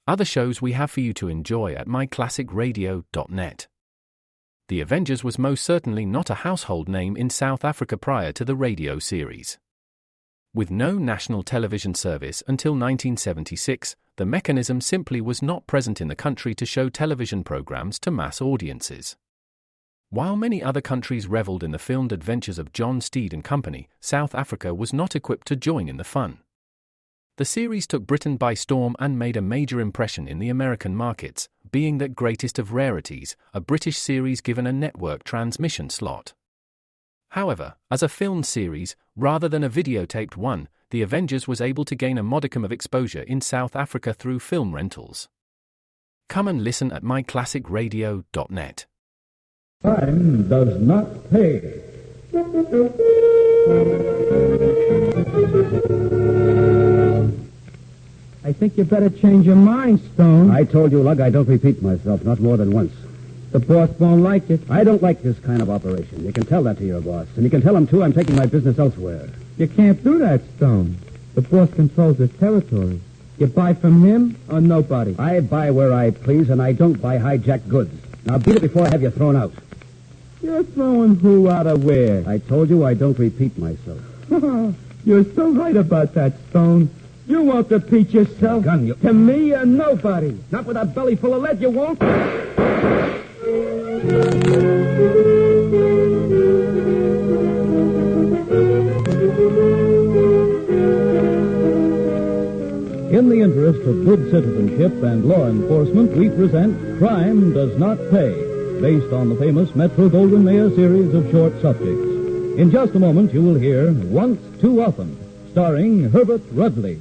other shows we have for you to enjoy at myclassicradio.net. The Avengers was most certainly not a household name in South Africa prior to the radio series. With no national television service until 1976, the mechanism simply was not present in the country to show television programs to mass audiences. While many other countries reveled in the filmed adventures of John Steed and company, South Africa was not equipped to join in the fun. The series took Britain by storm and made a major impression in the American markets, being that greatest of rarities, a British series given a network transmission slot. However, as a filmed series, rather than a videotaped one, The Avengers was able to gain a modicum of exposure in South Africa through film rentals. Come and listen at myclassicradio.net. Time does not pay. I think you better change your mind, Stone. I told you, Lug, I don't repeat myself, not more than once. The boss won't like it. I don't like this kind of operation. You can tell that to your boss. And you can tell him, too, I'm taking my business elsewhere. You can't do that, Stone. The boss controls his territory. You buy from him or nobody. I buy where I please, and I don't buy hijacked goods. Now, beat it before I have you thrown out. You're throwing who out of where? I told you I don't repeat myself. You're so right about that, Stone. You won't repeat yourself. Gun, you... To me or nobody. Not with a belly full of lead, you won't. In the interest of good citizenship and law enforcement, we present Crime Does Not Pay, based on the famous Metro-Goldwyn-Mayer series of short subjects. In just a moment, you will hear Once Too Often, starring Herbert Rudley.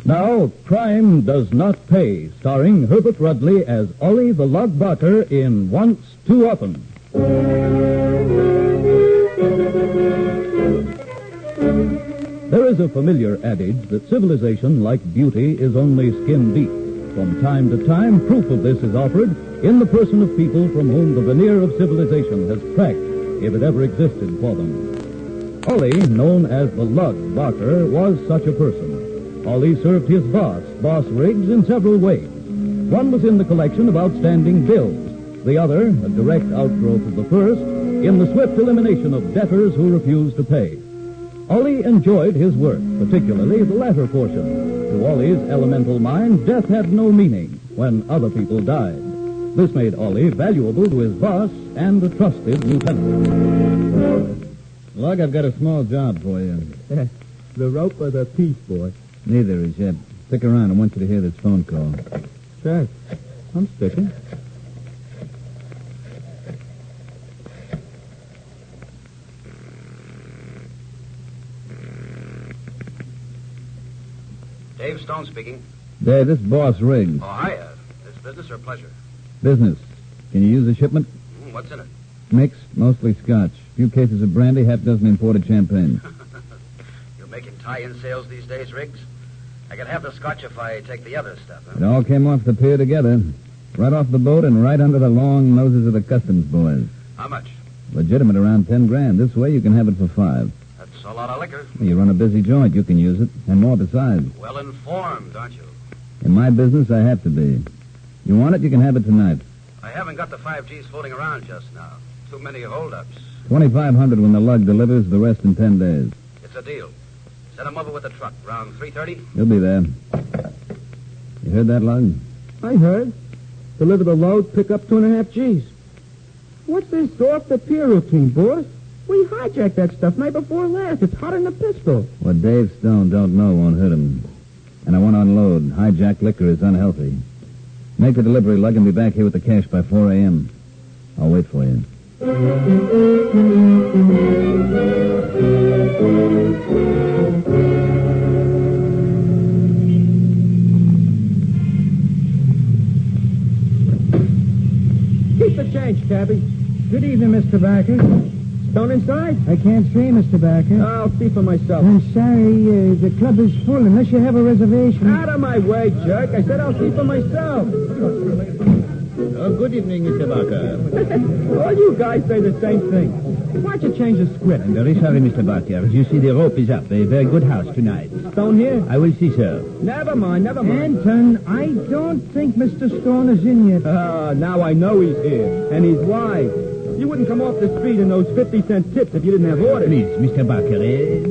Now, Crime Does Not Pay, starring Herbert Rudley as Ollie the Lug Barker in Once Too Often. There is a familiar adage that civilization, like beauty, is only skin deep. From time to time, proof of this is offered in the person of people from whom the veneer of civilization has cracked, if it ever existed for them. Ollie, known as the Lug Barker, was such a person. Ollie served his boss Riggs, in several ways. One was in the collection of outstanding bills. The other, a direct outgrowth of the first, in the swift elimination of debtors who refused to pay. Ollie enjoyed his work, particularly the latter portion. To Ollie's elemental mind, death had no meaning when other people died. This made Ollie valuable to his boss and a trusted lieutenant. Lug, I've got a small job for you. The rope or the piece, boy? Neither as yet. Stick around. I want you to hear this phone call. Sure. I'm sticking. Dave Stone speaking. Dave, this is Boss Riggs. Oh, hiya. Is business or pleasure? Business. Can you use a shipment? What's in it? Mixed, mostly scotch. A few cases of brandy, half dozen imported champagne. You're making tie-in sales these days, Riggs? I can have the scotch if I take the other stuff, huh? It all came off the pier together. Right off the boat and right under the long noses of the customs boys. How much? Legitimate around 10 grand. This way you can have it for 5. That's a lot of liquor. You run a busy joint, you can use it. And more besides. Well informed, aren't you? In my business, I have to be. You want it, you can have it tonight. I haven't got the 5Gs floating around just now. Too many holdups. 2,500 when the lug delivers, the rest in 10 days. It's a deal. Send him over with the truck, around 3:30. He'll be there. You heard that, Lug? I heard. Deliver the load, pick up 2.5 Gs. What's this off the pier routine, boss? We hijacked that stuff night before last. It's hotter than a pistol. What Dave Stone don't know won't hurt him. And I want to unload. Hijacked liquor is unhealthy. Make the delivery, Lug, and be back here with the cash by 4 a.m. I'll wait for you. Keep the change, cabby. Good evening, Mr. Barker. Stone inside? I can't see, Mr. Barker. I'll see for myself. I'm sorry, the club is full unless you have a reservation. Out of my way, jerk. I said I'll see for myself. Good evening, Mr. Barker. All you guys say the same thing. Why don't you change the script? I'm very sorry, Mr. Barker. You see, the rope is up. A very good house tonight. Stone here? I will see, sir. Never mind. Anton, I don't think Mr. Stone is in yet. Now I know he's here. And he's wise. You wouldn't come off the street in those 50-cent tips if you didn't have orders. Please, Mr. Barker,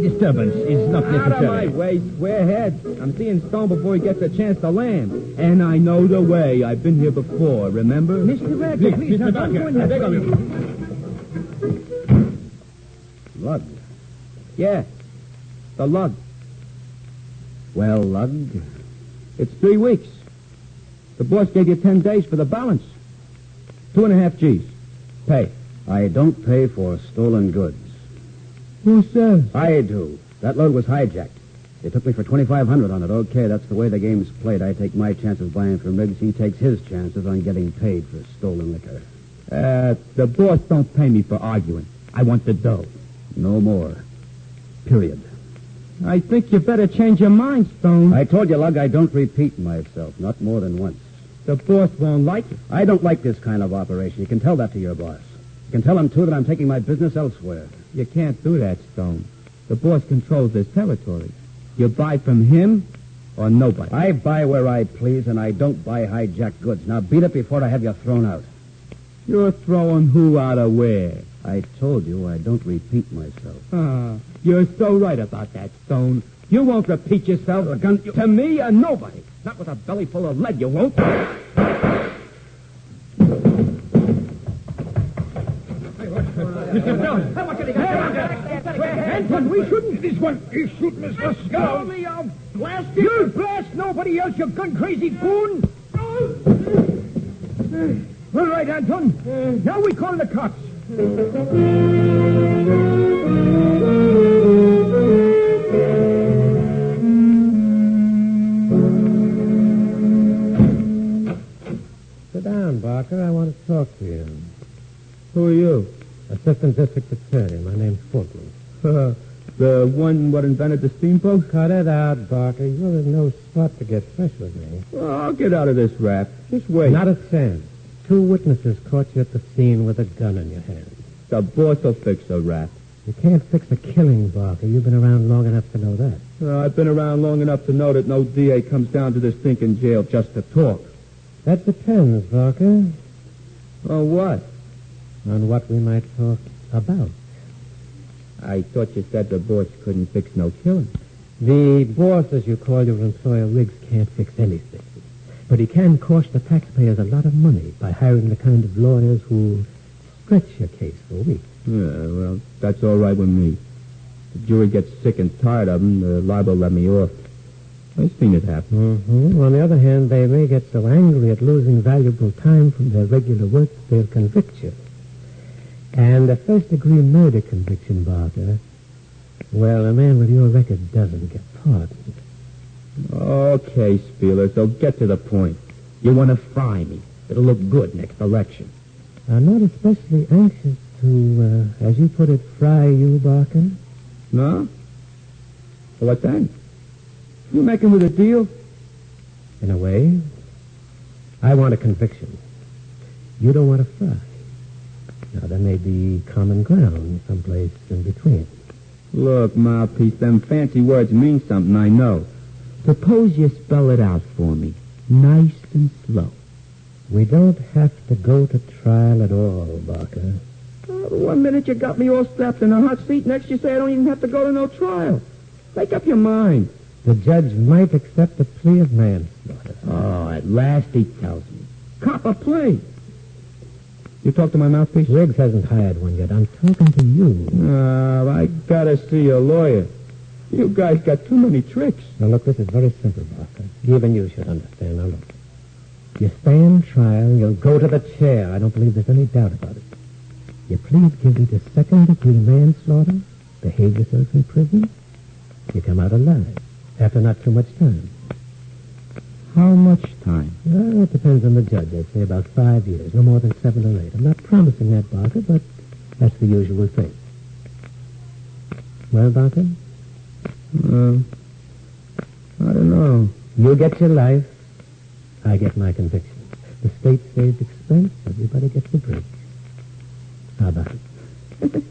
disturbance is not necessary. Out of my way, squarehead. I'm seeing Stone before he gets a chance to land. And I know the way. I've been here before, remember? Mr. Barker, please, Mr. don't go in Barker, I there. beg of you. Lug. Yeah, the lug. Well, Lug, It's 3 weeks. The boss gave you 10 days for the balance. 2.5 G's. Pay. I don't pay for stolen goods. Who says? I do. That load was hijacked. They took me for $2,500 on it. Okay, that's the way the game's played. I take my chances buying from Riggs. He takes his chances on getting paid for stolen liquor. The boss don't pay me for arguing. I want the dough. No more. Period. I think you better change your mind, Stone. I told you, Lug, I don't repeat myself. Not more than once. The boss won't like it. I don't like this kind of operation. You can tell that to your boss. You can tell him, too, that I'm taking my business elsewhere. You can't do that, Stone. The boss controls this territory. You buy from him or nobody. I buy where I please, and I don't buy hijacked goods. Now, beat it before I have you thrown out. You're throwing who out of where? I told you I don't repeat myself. You're so right about that, Stone. You won't repeat yourself to me or nobody. Not with a belly full of lead, you won't. Anton, we shouldn't. This one is shooting us for skull. I'll blast you. You'll blast nobody else, you gun-crazy goon. All right, Anton. Now we call the cops. Sit down, Barker. I want to talk to you. Who are you? Assistant District Attorney. My name's Fulton. The one what invented the steamboat? Cut it out, Barker. You're in no spot to get fresh with me. Well, I'll get out of this rap. Just wait. Not a chance. 2 witnesses caught you at the scene with a gun in your hand. The boss will fix the rap. You can't fix a killing, Barker. You've been around long enough to know that. I've been around long enough to know that no DA comes down to this stinking jail just to talk. That depends, Barker, Oh, what? on what we might talk about. I thought you said the boss couldn't fix no killing. The boss, as you call your employer, Riggs, can't fix anything. But he can cost the taxpayers a lot of money by hiring the kind of lawyers who stretch your case for weeks. Yeah, well, that's all right with me. The jury gets sick and tired of them, they're liable to let me off. I've seen it happen. Mm-hmm. On the other hand, they may get so angry at losing valuable time from their regular work that they'll convict you. And a first-degree murder conviction, Barker, well, a man with your record doesn't get pardoned. Okay, Spieler, so get to the point. You want to fry me. It'll look good next election. I'm not especially anxious to, as you put it, fry you, Barker. No? Well, what then? You making with a deal? In a way, I want a conviction. You don't want a fry. Now, there may be common ground someplace in between. Look, mouthpiece, them fancy words mean something, I know. Suppose you spell it out for me. Nice and slow. We don't have to go to trial at all, Barker. One minute you got me all strapped in a hot seat, next you say I don't even have to go to no trial. Make up your mind. The judge might accept a plea of manslaughter. Oh, at last he tells me. Cop a plea. You talk to my mouthpiece? Riggs hasn't hired one yet. I'm talking to you. I gotta see a lawyer. You guys got too many tricks. Now, look, this is very simple, Barker. Even you should understand. Now, look. You stand trial, you'll go to the chair. I don't believe there's any doubt about it. You plead guilty to second-degree manslaughter, behave yourself in prison, you come out alive after not too much time. How much time? Well, it depends on the judge. I'd say about 5 years, no more than 7 or 8. I'm not promising that, Barker, but that's the usual thing. Well, Barker? I don't know. You get your life, I get my conviction. The state saves expense, everybody gets a break. How about it?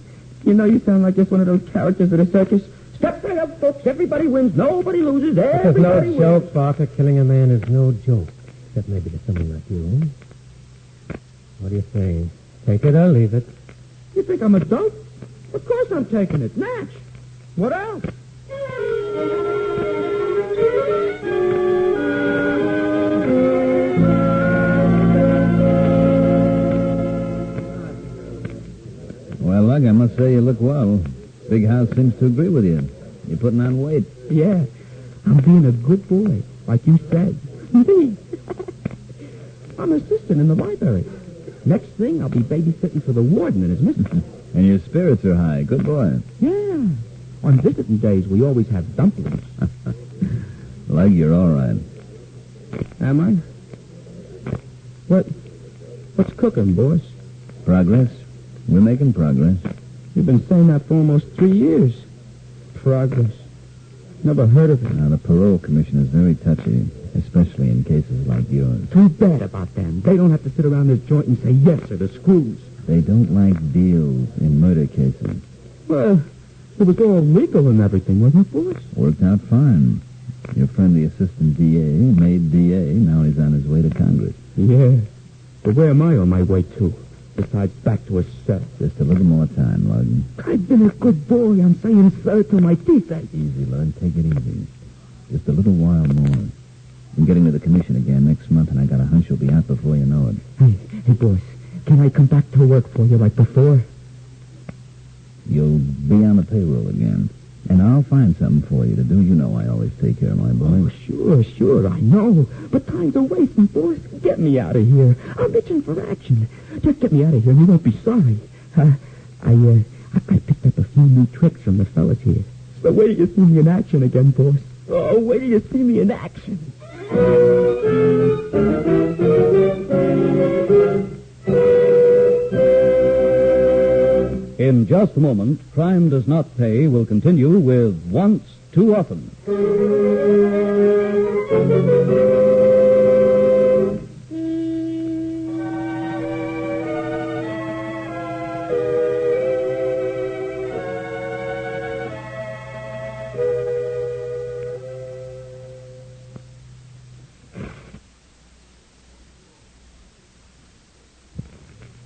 You know, you sound like just one of those characters at a circus. Step right up, folks. Everybody wins. Nobody loses. This is Everybody no joke, Barker. Killing a man is no joke. Except maybe to someone like you. What do you say? Take it or leave it? You think I'm a dope? Of course I'm taking it. Natch. What else? Well, Lug, I must say you look well. Big house seems to agree with you. You're putting on weight. Yeah. I'm being a good boy, like you said. Me. I'm an assistant in the library. Next thing, I'll be babysitting for the warden and his missus. And your spirits are high. Good boy. Yeah. On visiting days, we always have dumplings. Lug, you're all right. Am I? What's cooking, boss? Progress? We're making progress. You've been saying that for almost 3 years. Progress. Never heard of it. Now, the parole commission is very touchy, especially in cases like yours. Too bad about them. They don't have to sit around this joint and say yes or the screws. They don't like deals in murder cases. Well, it was all legal and everything, wasn't it, boss? Worked out fine. Your friend, the assistant DA, made DA. Now he's on his way to Congress. Yeah. But where am I on my way to? Besides back to a cell. Just a little more time, Lug. I've been a good boy. I'm saying sir till my teeth ache. Easy, Lug. Take it easy. Just a little while more. I'm getting to the commission again next month, and I got a hunch you'll be out before you know it. Hey, boss. Can I come back to work for you like before? You'll be on the payroll again. And I'll find something for you to do. You know I always take care of my boys. Oh, sure, I know. But time's a wasting, boss. Get me out of here. I'm itching for action. Just get me out of here and you won't be sorry. I picked up a few new tricks from the fellas here. So wait till you see me in action again, boss. Oh, wait till you see me in action. In just a moment, Crime Does Not Pay will continue with Once Too Often.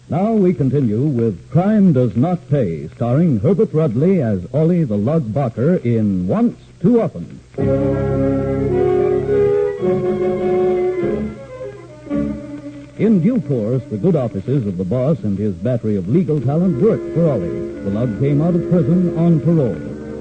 Now we continue with Crime Does Not Pay, starring Herbert Rudley as Ollie the Lug Barker in Once Too Often. In due course, the good offices of the boss and his battery of legal talent worked for Ollie. The Lug came out of prison on parole.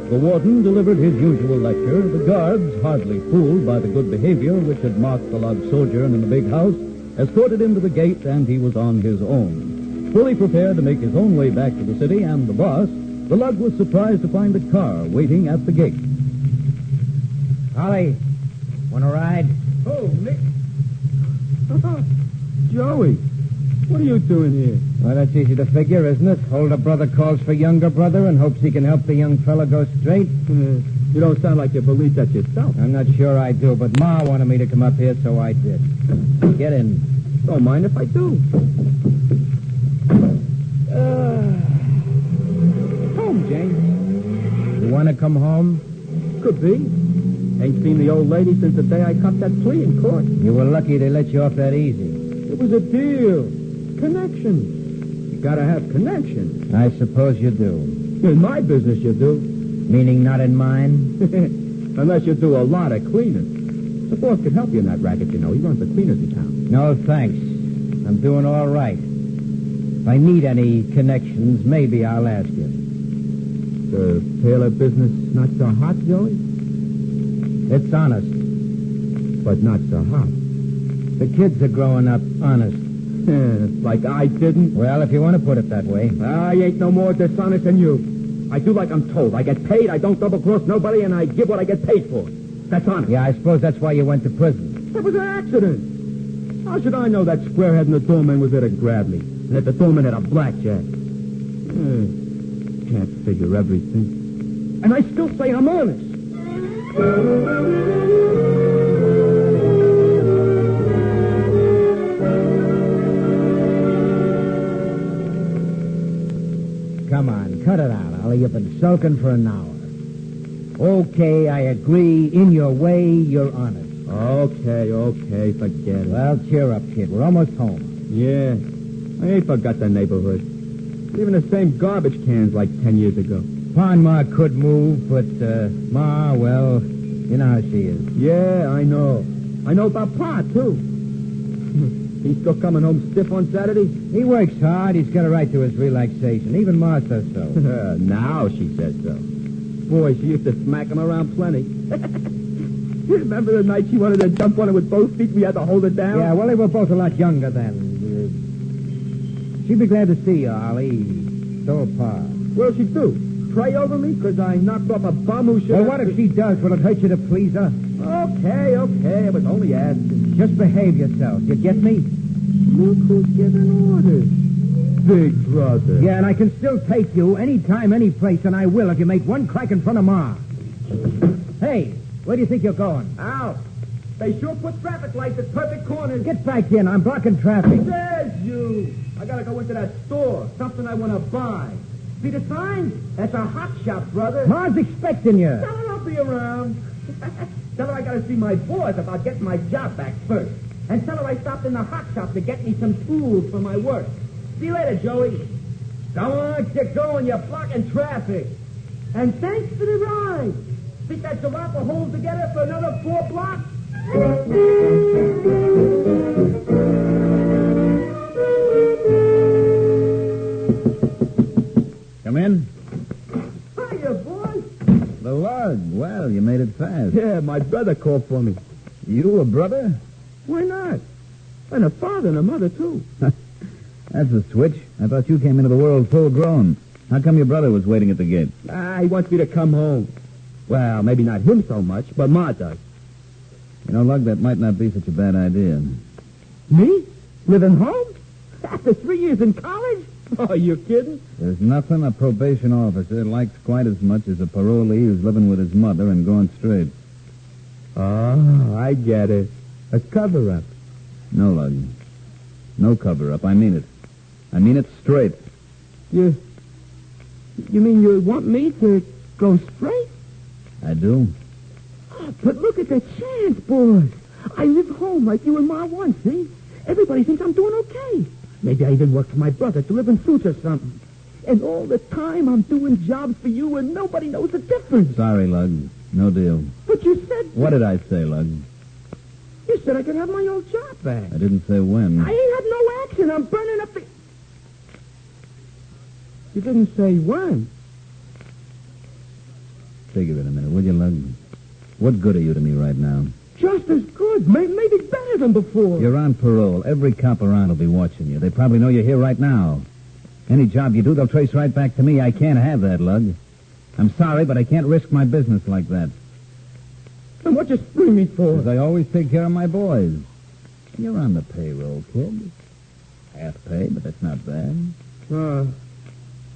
The warden delivered his usual lecture. The guards, hardly fooled by the good behavior which had marked the Lug sojourn in the big house, escorted him to the gate, and he was on his own. Fully prepared to make his own way back to the city and the boss, the Lug was surprised to find a car waiting at the gate. Ollie, want to ride? Oh, Nick. Joey, what are you doing here? Well, that's easy to figure, isn't it? Older brother calls for younger brother and hopes he can help the young fella go straight. You don't sound like you believe that yourself. I'm not sure I do, but Ma wanted me to come up here, so I did. Get in. Don't mind if I do. Home, James. You want to come home? Could be. Ain't seen the old lady since the day I copped that plea in court. You were lucky they let you off that easy. It was a deal. Connections. You gotta have connections. I suppose you do. In my business, you do. Meaning not in mine? Unless you do a lot of cleaning. The boss could help you in that racket, you know. He runs the cleaners in town. No, thanks. I'm doing all right. If I need any connections, maybe I'll ask you. The tailor business not so hot, Joey? It's honest. But not so hot. The kids are growing up honest. Like I didn't? Well, if you want to put it that way. I ain't no more dishonest than you. I do like I'm told. I get paid, I don't double-cross nobody, and I give what I get paid for. That's honest. Yeah, I suppose that's why you went to prison. That was an accident. How should I know that squarehead in the doorman was there to grab me? And that the doorman had a blackjack? Can't figure everything. And I still say I'm honest. Come on, cut it out, Ollie. You've been sulking for an hour. Okay, I agree. In your way, you're honest. Okay, forget it. Well, cheer up, kid. We're almost home. Yeah, I ain't forgot the neighborhood. Even the same garbage cans like 10 years ago. Pond Ma could move, but, Ma, well, you know how she is. Yeah, I know. I know about Pa, too. He's still coming home stiff on Saturday? He works hard. He's got a right to his relaxation. Even Ma says so. Now she says so. Boy, she used to smack him around plenty. You remember the night she wanted to jump on it with both feet? We had to hold her down? Yeah, well, they were both a lot younger then. She'd be glad to see you, Ollie. So, Pa. What'll she do? Pray over me because I knocked off a bum who should... Well, what if she does? Will it hurt you to please her? Okay. I was only asking. Just behave yourself. You get me? Look who's giving orders. Big brother. Yeah, and I can still take you anytime, any place, and I will if you make one crack in front of Ma. Hey, where do you think you're going? Out. They sure put traffic lights at perfect corners. Get back in. I'm blocking traffic. There's you. I gotta go into that store. Something I want to buy. See the sign? That's a hot shop, brother. Ma's expecting you. Tell her I'll be around. Tell her I gotta see my boss about getting my job back first. And tell her I stopped in the hot shop to get me some tools for my work. See you later, Joey. Come on, get going. You're blocking traffic. And thanks for the ride. Think that jalapa holds together for another 4 blocks? Come in. Hiya, boy. The lug. Well, you made it fast. Yeah, my brother called for me. You a brother? Why not? And a father and a mother, too. That's a switch. I thought you came into the world full grown. How come your brother was waiting at the gate? He wants me to come home. Well, maybe not him so much, but Ma does. You know, Lug, that might not be such a bad idea. Me? Living home? After 3 years in college? Oh, you kidding? There's nothing a probation officer likes quite as much as a parolee who's living with his mother and going straight. Oh, I get it. A cover-up. No, Lug. No cover-up. I mean it. I mean it straight. You mean you want me to go straight? I do. Oh, but look at the chance, boys. I live home like you and Ma want, see? Everybody thinks I'm doing okay. Maybe I even work for my brother delivering fruits or something. And all the time I'm doing jobs for you and nobody knows the difference. Sorry, Lug. No deal. But you said... What did I say, Lug? You said I could have my old job back. I didn't say when. I ain't had no action. I'm burning up the... You didn't say when. Think of it a minute, will you, Lug? What good are you to me right now? Just as good. Maybe better than before. You're on parole. Every cop around will be watching you. They probably know you're here right now. Any job you do, they'll trace right back to me. I can't have that, Lug. I'm sorry, but I can't risk my business like that. Then what you spring me for? Because I always take care of my boys. You're on the payroll, kid. Half pay, but that's not bad.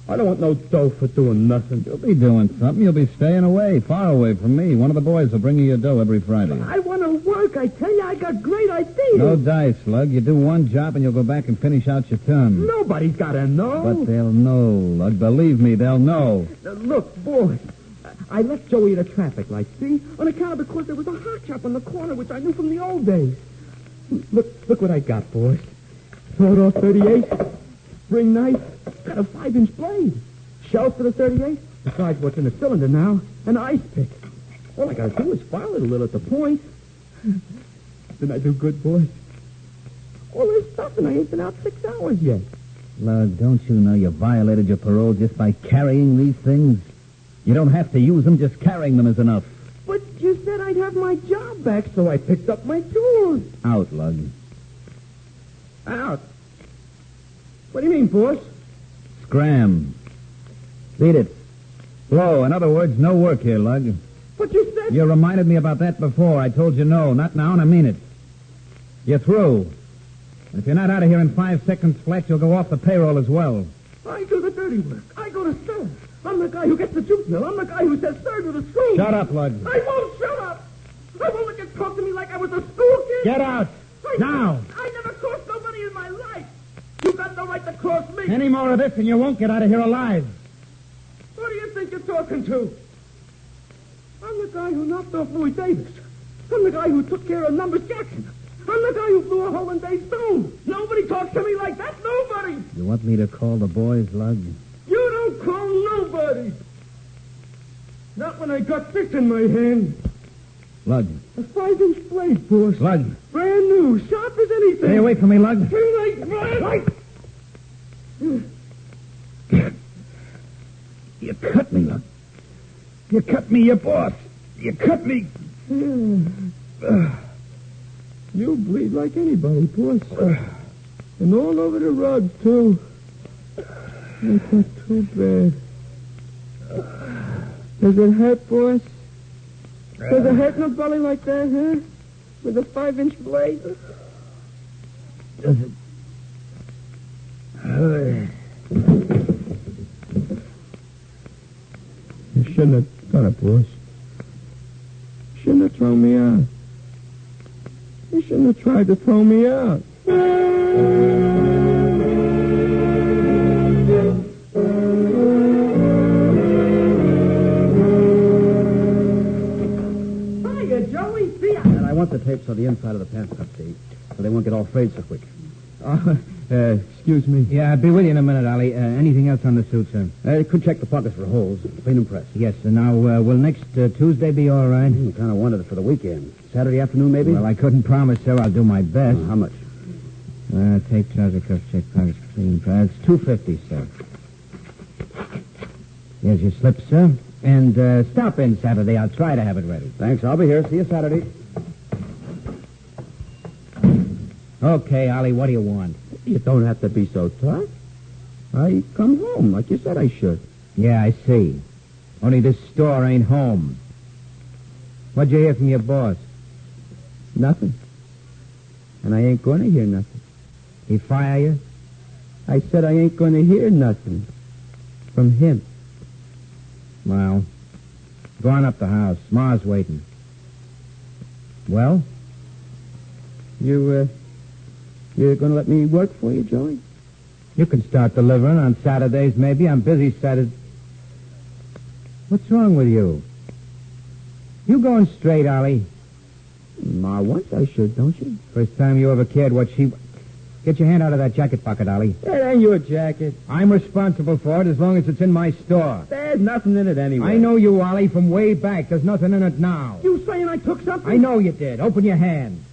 I don't want no dough for doing nothing. You'll be doing something. You'll be staying away, far away from me. One of the boys will bring you your dough every Friday. I want to work. I tell you, I got great ideas. No dice, Lug. You do one job and you'll go back and finish out your term. Nobody's got to know. But they'll know, Lug. Believe me, they'll know. Look, boys, I left Joey at a traffic light, see? On account of because there was a hot shop on the corner, which I knew from the old days. Look what I got, boys. Sawed-off 38, spring knife, got a 5-inch blade. Shells for the 38, besides what's in the cylinder now, an ice pick. All I gotta do is file it a little at the point. Didn't I do good, boys? All this stuff, and I ain't been out 6 hours yet. Lug, don't you know you violated your parole just by carrying these things? You don't have to use them, just carrying them is enough. But you said I'd have my job back, so I picked up my tools. Out, Lug. Out? What do you mean, boss? Scram. Beat it. Blow. In other words, no work here, Lug. But you said... You reminded me about that before. I told you no. Not now, and I mean it. You're through. And if you're not out of here in 5 seconds flat, you'll go off the payroll as well. I do the dirty work. I go to serve. I'm the guy who gets the juice mill. I'm the guy who says third with a spoon. Shut up, Lud. I won't shut up. I won't let you talk to me like I was a school kid. Get out. Now. I never crossed nobody in my life. You got no right to cross me. Any more of this and you won't get out of here alive. Who do you think you're talking to? I'm the guy who knocked off Louis Davis. I'm the guy who took care of Numbers Jackson. I'm the guy who blew a hole in Dave Stone. Nobody talks to me like that. Nobody. You want me to call the boys, Lug? You don't call nobody. Not when I got this in my hand. Lug. A 5-inch blade, boss. Lug. Brand new, sharp as anything. Stay away from me, Lug. Right. You cut me, Lug. You cut me, your boss. You cut me. You bleed like anybody, boss. And all over the rug, too. That's not too bad. Does it hurt, boss? Does it hurt in the belly like that, huh? With a 5-inch blade? Does it hurt? You shouldn't have done it, boss. You shouldn't have thrown me out. You shouldn't have tried to throw me out. Hiya, Joey. See ya. And I want the tapes on the inside of the pants cut, Steve, so they won't get all frayed so quick. Excuse me. Yeah, I'll be with you in a minute, Ollie. Anything else on the suit, sir? Could check the pockets for holes. Clean them press. Yes, sir. Now, will next Tuesday be all right? Kind of wanted it for the weekend. Saturday afternoon, maybe? Well, I couldn't promise, sir. I'll do my best. How much? Tape, trouser cuffs, check pockets, clean pads. $2.50, sir. Here's your slip, sir. And stop in Saturday. I'll try to have it ready. Thanks. I'll be here. See you Saturday. Okay, Ollie, what do you want? You don't have to be so tough. I come home like you said I should. Yeah, I see. Only this store ain't home. What'd you hear from your boss? Nothing. And I ain't going to hear nothing. He fire you? I said I ain't going to hear nothing from him. Well, go on up the house. Ma's waiting. Well? You're going to let me work for you, Joey? You can start delivering on Saturdays, maybe. I'm busy Saturday. What's wrong with you? You going straight, Ollie? Ma wants I should, don't you? First time you ever cared what she... Get your hand out of that jacket pocket, Ollie. That ain't your jacket. I'm responsible for it as long as it's in my store. There's nothing in it anyway. I know you, Ollie, from way back. There's nothing in it now. You saying I took something? I know you did. Open your hand.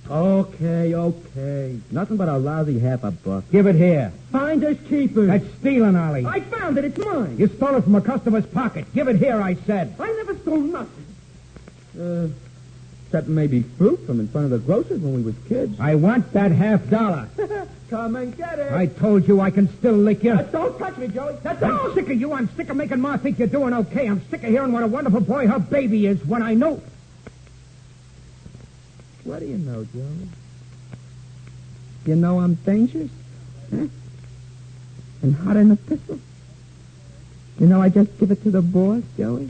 Okay. Nothing but a lousy $50. Give it here. Finders keepers. That's stealing, Ollie. I found it. It's mine. You stole it from a customer's pocket. Give it here, I said. I never stole nothing. Except maybe fruit from in front of the grocer's when we was kids. I want that $50. Come and get it. I told you I can still lick you. Don't touch me, Joey. I'm sick of you. I'm sick of making Ma think you're doing okay. I'm sick of hearing what a wonderful boy her baby is when I know... What do you know, Joey? You know I'm dangerous? Huh? And hot in a pistol? You know I just give it to the boss, Joey?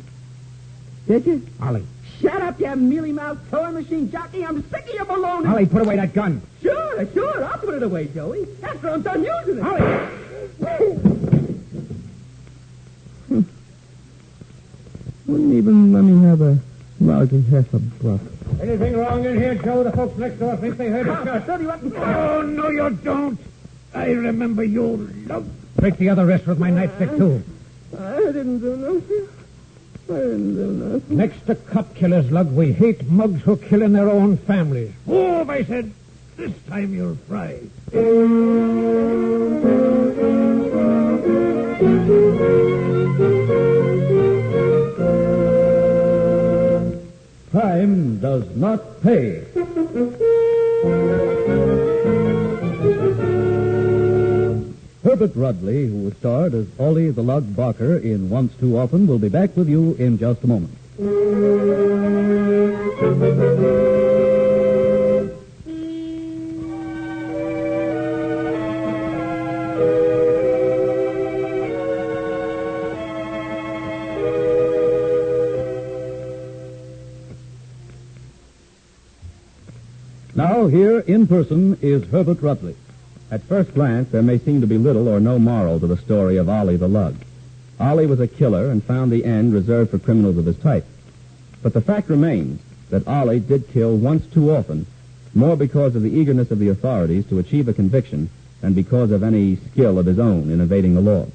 Did you? Ollie. Shut up, you mealy-mouthed sewing machine jockey. I'm sick of your baloney. Ollie, put away that gun. Sure. I'll put it away, Joey. After I'm done using it. Ollie! Wouldn't even let me have a lousy $50. Anything wrong in here, Joe? The folks next door think they heard a shot. Oh, no, you don't. I remember you, love. Break the other wrist with my nightstick, too. I didn't do nothing. Next to cop killers, Lug, we hate mugs who kill in their own families. Move, I said. This time you'll fry. Crime does not pay. Herbert Rudley, who starred as Ollie the Lug Barker in Once Too Often, will be back with you in just a moment. Now, here in person is Herbert Rutley. At first glance, there may seem to be little or no moral to the story of Ollie the Lug. Ollie was a killer and found the end reserved for criminals of his type. But the fact remains that Ollie did kill once too often, more because of the eagerness of the authorities to achieve a conviction than because of any skill of his own in evading the law.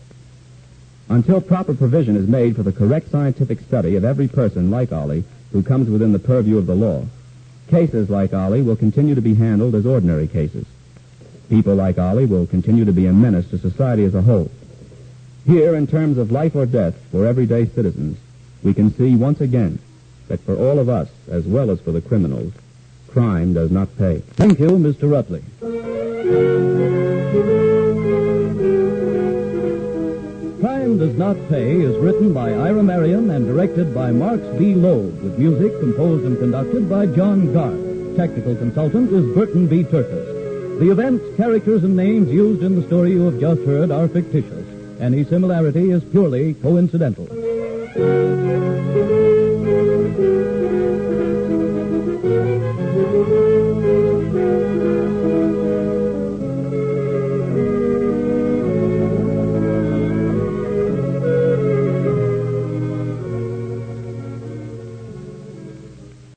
Until proper provision is made for the correct scientific study of every person like Ollie who comes within the purview of the law, cases like Ollie will continue to be handled as ordinary cases. People like Ollie will continue to be a menace to society as a whole. Here, in terms of life or death for everyday citizens, we can see once again that for all of us, as well as for the criminals, crime does not pay. Thank you, Mr. Rutley. Crime Does Not Pay is written by Ira Marion and directed by Marks B. Loeb, with music composed and conducted by John Garth. Technical consultant is Burton B. Turkus. The events, characters, and names used in the story you have just heard are fictitious. Any similarity is purely coincidental.